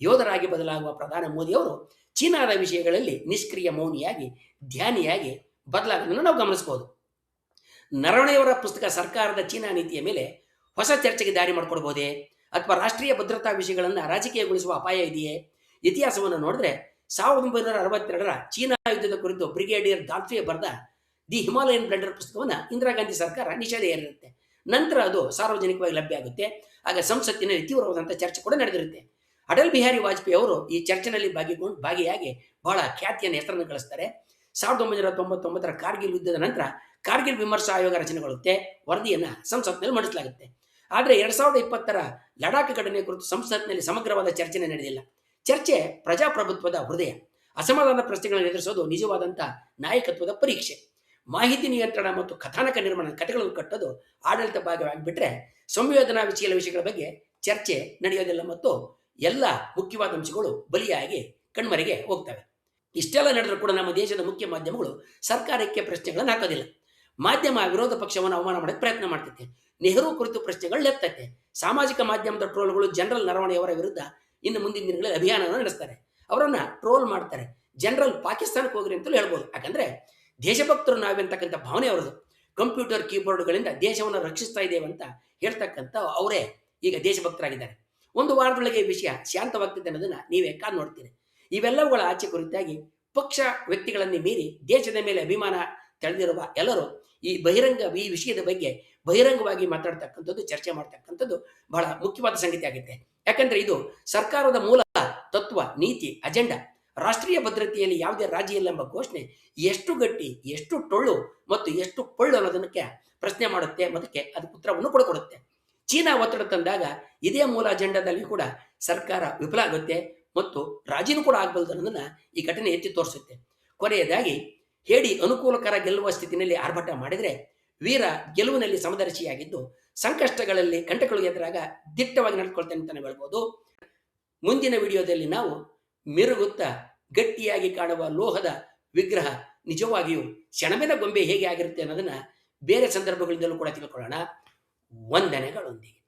ಯೋಧರಾಗಿ ಬದಲಾಗುವ ಪ್ರಧಾನಿ ಮೋದಿ ಅವರು ಚೀನಾದ ವಿಷಯಗಳಲ್ಲಿ ನಿಷ್ಕ್ರಿಯ ಮೌನಿಯಾಗಿ ಧ್ಯಾನಿಯಾಗಿ ಬದಲಾಗೋದನ್ನು ನಾವು ಗಮನಿಸಬಹುದು. ನರವಣೆಯವರ ಪುಸ್ತಕ ಸರ್ಕಾರದ ಚೀನಾ ನೀತಿಯ ಮೇಲೆ ಹೊಸ ಚರ್ಚೆಗೆ ದಾರಿ ಮಾಡಿಕೊಡ್ಬೋದೇ, ಅಥವಾ ರಾಷ್ಟ್ರೀಯ ಭದ್ರತಾ ವಿಷಯಗಳನ್ನು ರಾಜಕೀಯಗೊಳಿಸುವ ಅಪಾಯ ಇದೆಯೇ? ಇತಿಹಾಸವನ್ನು ನೋಡಿದ್ರೆ 1962ರ ಚೀನಾ ಯುದ್ಧದ ಕುರಿತು ಬ್ರಿಗೇಡಿಯರ್ ದಾಲ್ಫೆ ಬರೆದ ದಿ ಹಿಮಾಲಯನ್ ಬ್ಲೆಂಡರ್ ಪುಸ್ತಕವನ್ನು ಇಂದಿರಾ ಗಾಂಧಿ ಸರ್ಕಾರ ನಿಷೇಧ ಹೇರಿರುತ್ತೆ. ನಂತರ ಅದು ಸಾರ್ವಜನಿಕವಾಗಿ ಲಭ್ಯ ಆಗುತ್ತೆ. ಆಗ ಸಂಸತ್ತಿನಲ್ಲಿ ತೀವ್ರವಾದಂಥ ಚರ್ಚೆ ಕೂಡ ನಡೆದಿರುತ್ತೆ. ಅಟಲ್ ಬಿಹಾರಿ ವಾಜಪೇಯಿ ಅವರು ಈ ಚರ್ಚೆನಲ್ಲಿ ಭಾಗಿಯಾಗಿ ಬಹಳ ಖ್ಯಾತಿಯನ್ನು ಹೆಸರನ್ನು ಗಳಿಸ್ತಾರೆ. 1999ರ ಕಾರ್ಗಿಲ್ ಯುದ್ಧದ ನಂತರ ಕಾರ್ಗಿಲ್ ವಿಮರ್ಶಾ ಆಯೋಗ ರಚನೆಗೊಳ್ಳುತ್ತೆ. ವರದಿಯನ್ನು ಸಂಸತ್ನಲ್ಲಿ ಮಂಡಿಸಲಾಗುತ್ತೆ. ಆದರೆ 2020ರ ಲಡಾಖ್ ಘಟನೆ ಕುರಿತು ಸಂಸತ್ನಲ್ಲಿ ಸಮಗ್ರವಾದ ಚರ್ಚೆ ನಡೆದಿಲ್ಲ. ಚರ್ಚೆ ಪ್ರಜಾಪ್ರಭುತ್ವದ ಹೃದಯ. ಅಸಮಾಧಾನ ಪ್ರಶ್ನೆಗಳನ್ನು ಎದುರಿಸೋದು ನಿಜವಾದಂಥ ನಾಯಕತ್ವದ ಪರೀಕ್ಷೆ. ಮಾಹಿತಿ ನಿಯಂತ್ರಣ ಮತ್ತು ಕಥಾನಕ ನಿರ್ಮಾಣ, ಕಥೆಗಳನ್ನು ಕಟ್ಟೋದು ಆಡಳಿತ ಭಾಗವಾಗಿಬಿಟ್ರೆ ಸಂವೇದನಾ ವಿಷಯಗಳ ಬಗ್ಗೆ ಚರ್ಚೆ ನಡೆಯೋದಿಲ್ಲ ಮತ್ತು ಎಲ್ಲ ಮುಖ್ಯವಾದ ಅಂಶಗಳು ಬಲಿಯಾಗಿ ಕಣ್ಮರೆಗೆ ಹೋಗ್ತವೆ. ಇಷ್ಟೆಲ್ಲ ನಡೆದರೂ ಕೂಡ ನಮ್ಮ ದೇಶದ ಮುಖ್ಯ ಮಾಧ್ಯಮಗಳು ಸರ್ಕಾರಕ್ಕೆ ಪ್ರಶ್ನೆಗಳನ್ನು ಹಾಕೋದಿಲ್ಲ. ಮಾಧ್ಯಮ ವಿರೋಧ ಪಕ್ಷವನ್ನು ಅವಮಾನ ಮಾಡೋಕ್ಕೆ ಪ್ರಯತ್ನ ಮಾಡ್ತೈತೆ. ನೆಹರು ಕುರಿತು ಪ್ರಶ್ನೆಗಳು ಎತ್ತೈತೆ. ಸಾಮಾಜಿಕ ಮಾಧ್ಯಮದ ಟ್ರೋಲ್ಗಳು ಜನರಲ್ ನರವಣೆಯವರ ವಿರುದ್ಧ ಇನ್ನು ಮುಂದಿನ ದಿನಗಳಲ್ಲಿ ಅಭಿಯಾನವನ್ನು ನಡೆಸ್ತಾರೆ. ಅವರನ್ನ ಟ್ರೋಲ್ ಮಾಡ್ತಾರೆ. ಜನರಲ್ ಪಾಕಿಸ್ತಾನಕ್ಕೆ ಹೋಗ್ರಿ ಅಂತಲೂ ಹೇಳ್ಬೋದು. ಯಾಕಂದ್ರೆ ದೇಶಭಕ್ತರು ನಾವೆಂತಕ್ಕಂಥ ಭಾವನೆ ಅವರದು. ಕಂಪ್ಯೂಟರ್ ಕೀಬೋರ್ಡ್ಗಳಿಂದ ದೇಶವನ್ನು ರಕ್ಷಿಸ್ತಾ ಇದ್ದೇವೆ ಅಂತ ಹೇಳ್ತಕ್ಕಂಥ ಅವರೇ ಈಗ ದೇಶಭಕ್ತರಾಗಿದ್ದಾರೆ. ಒಂದು ವಾರದೊಳಗೆ ಈ ವಿಷಯ ಶಾಂತವಾಗ್ತಿದೆ ಅನ್ನೋದನ್ನ ನೀವೇ ಕಾದು ನೋಡ್ತೀರಿ. ಇವೆಲ್ಲವುಗಳ ಆಚೆ ಕುರಿತಾಗಿ ಪಕ್ಷ ವ್ಯಕ್ತಿಗಳನ್ನೇ ಮೀರಿ ದೇಶದ ಮೇಲೆ ಅಭಿಮಾನ ತಳೆದಿರುವ ಎಲ್ಲರೂ ಈ ವಿಷಯದ ಬಗ್ಗೆ ಬಹಿರಂಗವಾಗಿ ಮಾತಾಡ್ತಕ್ಕಂಥದ್ದು, ಚರ್ಚೆ ಮಾಡ್ತಕ್ಕಂಥದ್ದು ಬಹಳ ಮುಖ್ಯವಾದ ಸಂಗತಿ ಆಗುತ್ತೆ. ಯಾಕಂದ್ರೆ ಇದು ಸರ್ಕಾರದ ಮೂಲ ತತ್ವ, ನೀತಿ, ಅಜೆಂಡಾ. ರಾಷ್ಟ್ರೀಯ ಭದ್ರತೆಯಲ್ಲಿ ಯಾವುದೇ ರಾಜಿ ಇಲ್ಲ ಎಂಬ ಘೋಷಣೆ ಎಷ್ಟು ಗಟ್ಟಿ, ಎಷ್ಟು ಟೊಳ್ಳು ಮತ್ತು ಎಷ್ಟು ಪೊಳ್ಳು ಅನ್ನೋದಕ್ಕೆ ಪ್ರಶ್ನೆ ಮಾಡುತ್ತೆ, ಅದಕ್ಕೆ ಅದಕ್ಕೆ ಉತ್ತರವನ್ನು ಕೊಡುತ್ತೆ. ಚೀನಾ ಒತ್ತಡ ತಂದಾಗ ಇದೇ ಮೂಲ ಅಜೆಂಡಾದಲ್ಲಿ ಕೂಡ ಸರ್ಕಾರ ವಿಫಲ ಆಗುತ್ತೆ ಮತ್ತು ರಾಜಿನೂ ಕೂಡ ಆಗಬಲ್ಲದು ಅನ್ನೋದನ್ನ ಈ ಘಟನೆ ಎತ್ತಿ ತೋರಿಸುತ್ತೆ. ಕೊನೆಯದಾಗಿ, ಹೇಳಿ ಅನುಕೂಲಕರ ಗೆಲ್ಲುವ ಸ್ಥಿತಿನಲ್ಲಿ ಆರ್ಭಟ ಮಾಡಿದರೆ ವೀರ ಗೆಲುವಿನಲ್ಲಿ ಸಮದರ್ಶಿಯಾಗಿದ್ದು ಸಂಕಷ್ಟಗಳಲ್ಲಿ ಕಂಟಕಗಳು ಎದುರಾಗ ದಿಟ್ಟವಾಗಿ ನಡೆದುಕೊಳ್ತೇನೆ ಅಂತ ಹೇಳ್ಬೋದು. ಮುಂದಿನ ವಿಡಿಯೋದಲ್ಲಿ ನಾವು ಮಿರುಗುತ್ತಾ ಗಟ್ಟಿಯಾಗಿ ಕಾಣುವ ಲೋಹದ ವಿಗ್ರಹ ನಿಜವಾಗಿಯೂ ಸೆಣಬಿನ ಗೊಂಬೆ ಹೇಗೆ ಆಗಿರುತ್ತೆ ಅನ್ನೋದನ್ನ ಬೇರೆ ಸಂದರ್ಭಗಳಿಂದಲೂ ಕೂಡ ತಿಳ್ಕೊಳ್ಳೋಣ. ವಂದನೆಗಳೊಂದಿಗೆ.